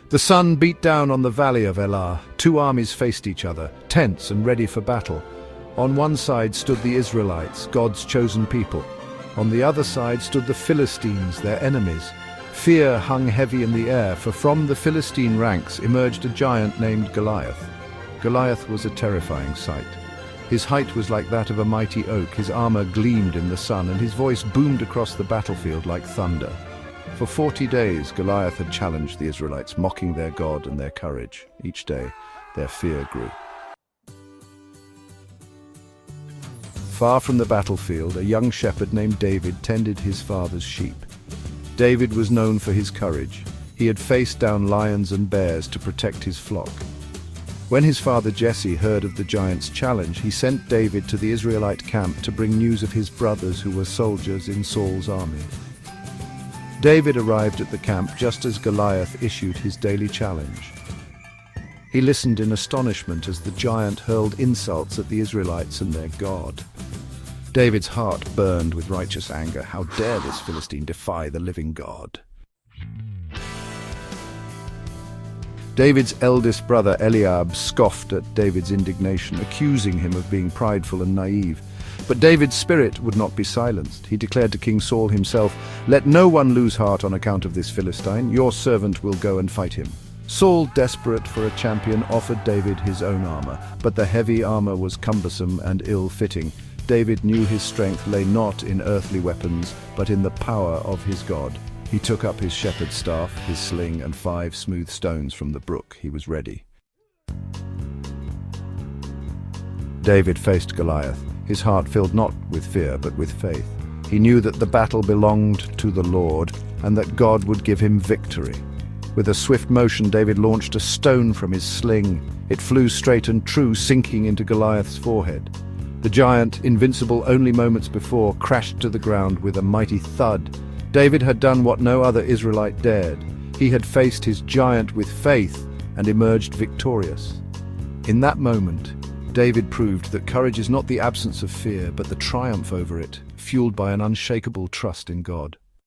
The sun beat down on the valley of Elah. Two armies faced each other, tense and ready for battle. On one side stood the Israelites, God's chosen people. On the other side stood the Philistines, their enemies. Fear hung heavy in the air, for from the Philistine ranks emerged a giant named Goliath. Goliath was a terrifying sight. His height was like that of a mighty oak, his armor gleamed in the sun, and his voice boomed across the battlefield like thunder. For 40 days, Goliath had challenged the Israelites, mocking their God and their courage. Each day, their fear grew. Far from the battlefield, a young shepherd named David tended his father's sheep. David was known for his courage. He had faced down lions and bears to protect his flock. When his father Jesse heard of the giant's challenge, he sent David to the Israelite camp to bring news of his brothers who were soldiers in Saul's army. David arrived at the camp just as Goliath issued his daily challenge. He listened in astonishment as the giant hurled insults at the Israelites and their God. David's heart burned with righteous anger. How dare this Philistine defy the living God? David's eldest brother Eliab scoffed at David's indignation, accusing him of being prideful and naive. But David's spirit would not be silenced. He declared to King Saul himself, "Let no one lose heart on account of this Philistine. Your servant will go and fight him." Saul, desperate for a champion, offered David his own armor, but the heavy armor was cumbersome and ill-fitting. David knew his strength lay not in earthly weapons, but in the power of his God. He took up his shepherd's staff, his sling, and 5 smooth stones from the brook. He was ready. David faced Goliath, his heart filled not with fear, but with faith. He knew that the battle belonged to the Lord, and that God would give him victory. With a swift motion, David launched a stone from his sling. It flew straight and true, sinking into Goliath's forehead. The giant, invincible only moments before, crashed to the ground with a mighty thud. David had done what no other Israelite dared. He had faced his giant with faith and emerged victorious. In that moment, David proved that courage is not the absence of fear, but the triumph over it, fueled by an unshakable trust in God.